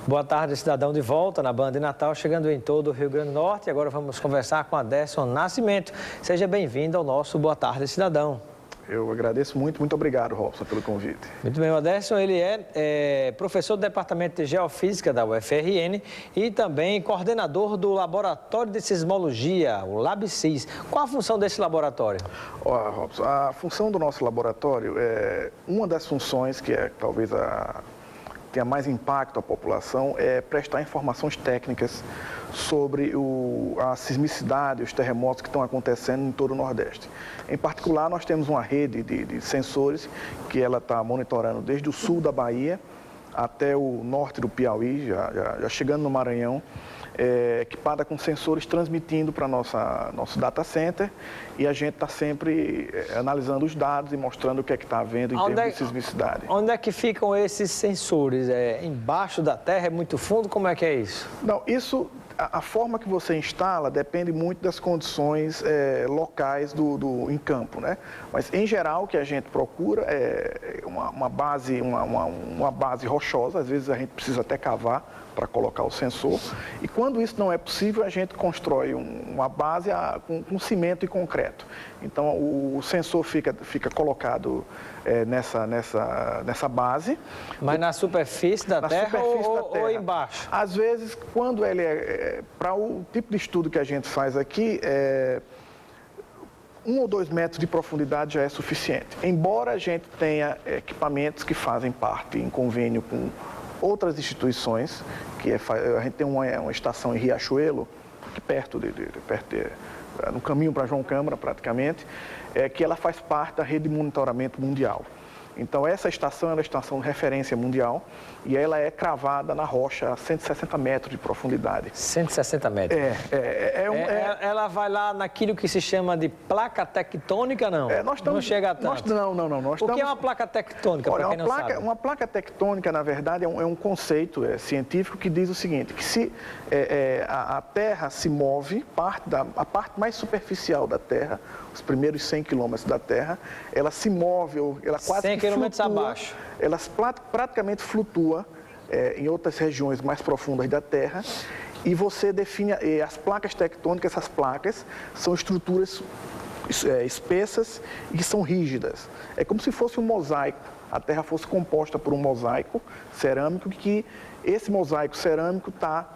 Boa tarde, cidadão, de volta na Band de Natal, chegando em todo o Rio Grande do Norte. Agora vamos conversar com Aderson Nascimento. Seja bem-vindo ao nosso Boa Tarde, cidadão. Eu agradeço muito obrigado, Robson, pelo convite. Muito bem, o Aderson, ele é professor do Departamento de Geofísica da UFRN e também coordenador do Laboratório de Sismologia, o LabSIS. Qual a função desse laboratório? Olá, Robson, a função do nosso laboratório é uma das funções que é talvez tenha mais impacto à população, é prestar informações técnicas sobre a sismicidade, os terremotos que estão acontecendo em todo o Nordeste. Em particular, nós temos uma rede de sensores que ela está monitorando desde o sul da Bahia até o norte do Piauí, já chegando no Maranhão, equipada com sensores transmitindo para nosso data center, e a gente está sempre analisando os dados e mostrando o que é que está havendo em termos de sismicidade. Onde é que ficam esses sensores? Embaixo da terra? É muito fundo? Como é que é isso? Não, a forma que você instala depende muito das condições locais em campo, né? Mas, em geral, o que a gente procura é uma base rochosa. Às vezes a gente precisa até cavar para colocar o sensor. E quando isso não é possível, a gente constrói uma base com cimento e concreto. Então, o sensor fica colocado nessa base. Mas na superfície da terra ou embaixo? Às vezes, quando ele para o tipo de estudo que a gente faz aqui, 1 ou 2 metros de profundidade já é suficiente. Embora a gente tenha equipamentos que fazem parte em convênio com outras instituições, a gente tem uma estação em Riachuelo, aqui perto no caminho para João Câmara, praticamente, que ela faz parte da rede de monitoramento mundial. Então, essa estação é uma estação de referência mundial e ela é cravada na rocha a 160 metros de profundidade. 160 metros? Ela vai lá naquilo que se chama de placa tectônica, não? Não chega a tanto? Não. O que é uma placa tectônica, para quem não sabe? Uma placa tectônica, na verdade, é um conceito científico que diz o seguinte, que se a Terra se move, a parte mais superficial da Terra, os primeiros 100 quilômetros da Terra, ela se move, ela quase 100 quilômetros abaixo. Ela praticamente flutua em outras regiões mais profundas da Terra, e você define as placas tectônicas. Essas placas são estruturas espessas e são rígidas. É como se fosse um mosaico. A Terra fosse composta por um mosaico cerâmico, que esse mosaico cerâmico está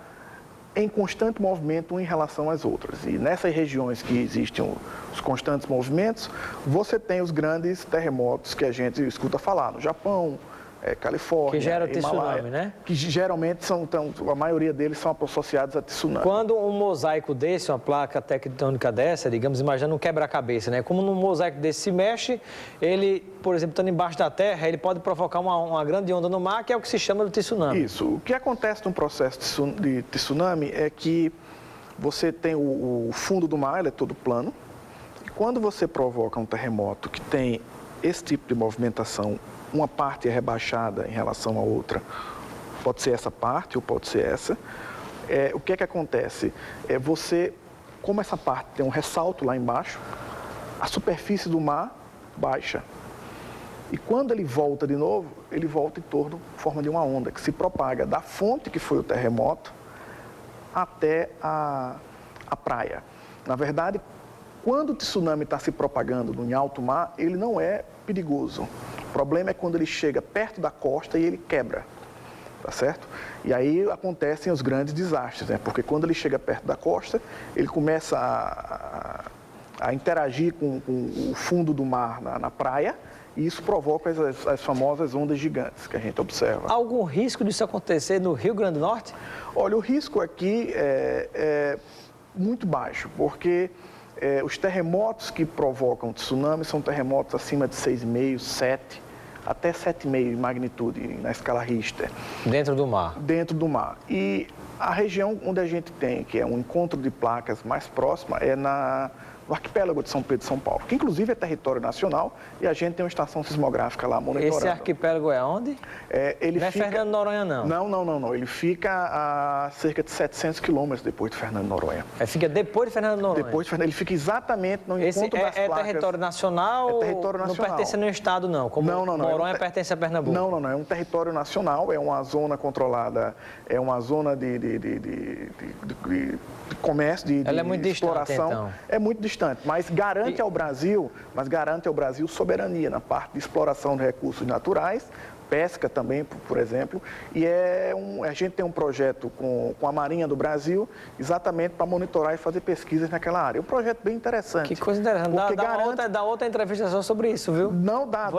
em constante movimento em relação às outras. E nessas regiões que existem os constantes movimentos, você tem os grandes terremotos que a gente escuta falar no Japão, Califórnia, que gera Himalaia, tsunami, né? Que geralmente a maioria deles são associados a tsunami. Quando um mosaico desse, uma placa tectônica dessa, digamos, imagina um quebra-cabeça, né? Como um mosaico desse se mexe, ele, por exemplo, estando embaixo da terra, ele pode provocar uma grande onda no mar, que é o que se chama de tsunami. Isso. O que acontece no processo de tsunami é que você tem o fundo do mar, ele é todo plano, e quando você provoca um terremoto que tem esse tipo de movimentação, uma parte é rebaixada em relação à outra, pode ser essa parte ou pode ser essa, o que é que acontece? Como essa parte tem um ressalto lá embaixo, a superfície do mar baixa. E quando ele volta de novo, ele volta em forma de uma onda, que se propaga da fonte que foi o terremoto até a praia. Na verdade, quando o tsunami está se propagando em alto mar, ele não é perigoso. O problema é quando ele chega perto da costa e ele quebra, tá certo? E aí acontecem os grandes desastres, né? Porque quando ele chega perto da costa, ele começa a interagir com o fundo do mar na praia, e isso provoca as famosas ondas gigantes que a gente observa. Há algum risco disso acontecer no Rio Grande do Norte? Olha, o risco aqui é muito baixo, porque os terremotos que provocam tsunami são terremotos acima de 6,5, 7, até 7,5 em magnitude na escala Richter. Dentro do mar? Dentro do mar. E a região onde a gente tem, que é um encontro de placas mais próxima, é no arquipélago de São Pedro e São Paulo, que inclusive é território nacional e a gente tem uma estação sismográfica lá monitorando. Esse arquipélago é onde? Ele não fica... é Fernando Noronha, não? Não. Ele fica a cerca de 700 quilômetros depois de Fernando Noronha. Fica depois de Fernando Noronha? Depois de Fernando, ele fica exatamente no encontro das placas. É território nacional? É território nacional. Não pertence no estado, não? Como não. Noronha pertence a Pernambuco? Não. É um território nacional, é uma zona controlada, é uma zona de comércio, de Ela é muito exploração. Distante, então. É muito distante, mas garante ao Brasil soberania na parte de exploração de recursos naturais, pesca também, por exemplo, e a gente tem um projeto com a Marinha do Brasil exatamente para monitorar e fazer pesquisas naquela área. É um projeto bem interessante. Que coisa interessante. Dá outra entrevista só sobre isso, viu? Não dá.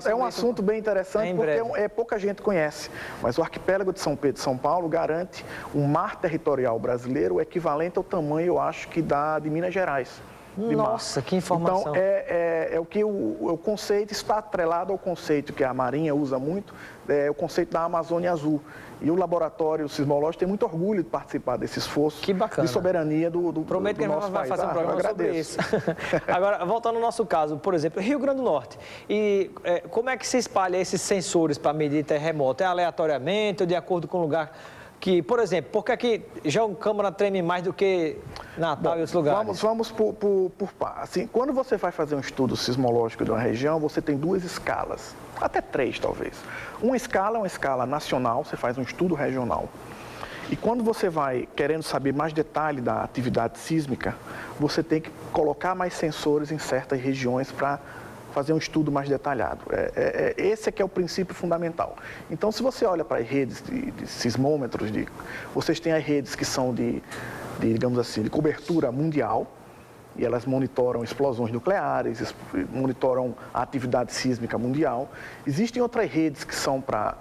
É um assunto bem interessante porque pouca gente conhece. Mas o arquipélago de São Pedro e São Paulo garante um mar territorial brasileiro equivalente ao tamanho, eu acho, que dá de Minas Gerais. Nossa, que informação. Então, o conceito está atrelado ao conceito que a Marinha usa muito, o conceito da Amazônia Azul. E o Laboratório Sismológico tem muito orgulho de participar desse esforço de soberania do Prometo que a gente vai fazer um programa sobre isso. Agora, voltando ao nosso caso, por exemplo, Rio Grande do Norte. E como é que se espalha esses sensores para medir terremoto? É aleatoriamente ou de acordo com o lugar? Que, por exemplo, por que aqui João Câmara treme mais do que Natal e outros lugares? Vamos por par. Assim, quando você vai fazer um estudo sismológico de uma região, você tem duas escalas, até três talvez. Uma escala é uma escala nacional, você faz um estudo regional. E quando você vai querendo saber mais detalhe da atividade sísmica, você tem que colocar mais sensores em certas regiões para fazer um estudo mais detalhado. Esse é que é o princípio fundamental. Então, se você olha para as redes de sismômetros, vocês têm as redes que são digamos assim, de cobertura mundial, e elas monitoram explosões nucleares, monitoram a atividade sísmica mundial. Existem outras redes que são para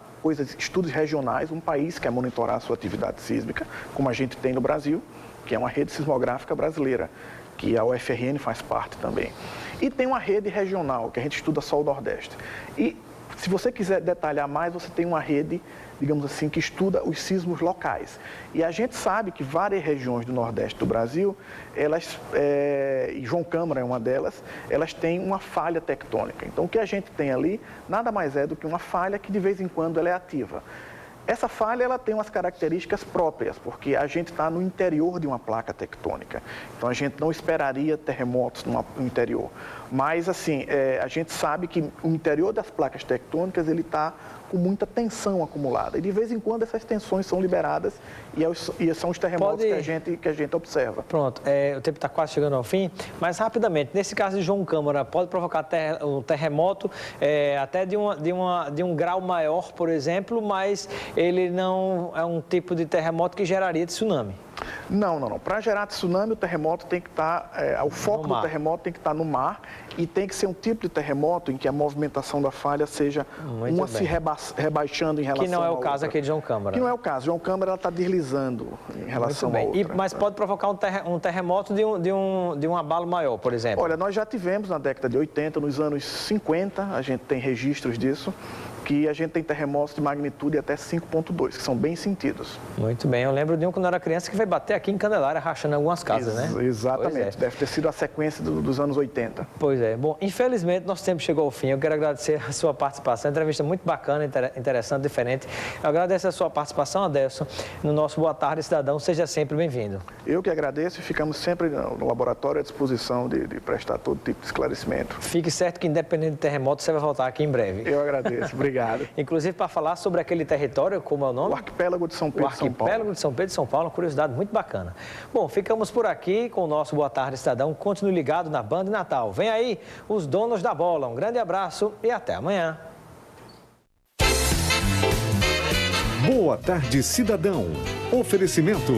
estudos regionais, um país quer monitorar a sua atividade sísmica, como a gente tem no Brasil, que é uma rede sismográfica brasileira, que a UFRN faz parte também. E tem uma rede regional, que a gente estuda só o Nordeste. E se você quiser detalhar mais, você tem uma rede, digamos assim, que estuda os sismos locais. E a gente sabe que várias regiões do Nordeste do Brasil, e João Câmara é uma delas, elas têm uma falha tectônica. Então, o que a gente tem ali, nada mais é do que uma falha que de vez em quando ela é ativa. Essa falha ela tem umas características próprias, porque a gente está no interior de uma placa tectônica. Então, a gente não esperaria terremotos no interior. Mas, assim, a gente sabe que o interior das placas tectônicas ele está com muita tensão acumulada. E, de vez em quando, essas tensões são liberadas e são os terremotos que a gente observa. Pronto, o tempo está quase chegando ao fim, mas rapidamente, nesse caso de João Câmara, pode provocar um terremoto até de um grau maior, por exemplo, mas ele não é um tipo de terremoto que geraria tsunami. Não. Para gerar tsunami, o terremoto tem que estar, o foco do terremoto tem que estar no mar e tem que ser um tipo de terremoto em que a movimentação da falha seja se rebaixando em relação à outra. Que não é o caso aqui de João Câmara. Que não é o caso. João Câmara está deslizando em relação à outra. Mas pode provocar um terremoto de um abalo maior, por exemplo? Olha, nós já tivemos na década de 80, nos anos 50, a gente tem registros disso, que a gente tem terremotos de magnitude até 5,2, que são bem sentidos. Muito bem, eu lembro de um quando eu era criança que veio bater aqui em Candelária, rachando algumas casas, né? Exatamente, deve ter sido a sequência dos anos 80. Pois é, bom, infelizmente nosso tempo chegou ao fim, eu quero agradecer a sua participação, entrevista muito bacana, interessante, diferente. Eu agradeço a sua participação, Adelson, no nosso Boa Tarde Cidadão, seja sempre bem-vindo. Eu que agradeço e ficamos sempre no laboratório à disposição de prestar todo tipo de esclarecimento. Fique certo que independente do terremoto, você vai voltar aqui em breve. Eu agradeço, obrigado. Inclusive para falar sobre aquele território, como é o nome? O Arquipélago de São Pedro e São Paulo. O Arquipélago de São Pedro e São Paulo, uma curiosidade muito bacana. Bom, ficamos por aqui com o nosso Boa Tarde Cidadão. Continue ligado na Band Natal. Vem aí os donos da bola. Um grande abraço e até amanhã. Boa Tarde Cidadão. Oferecimento.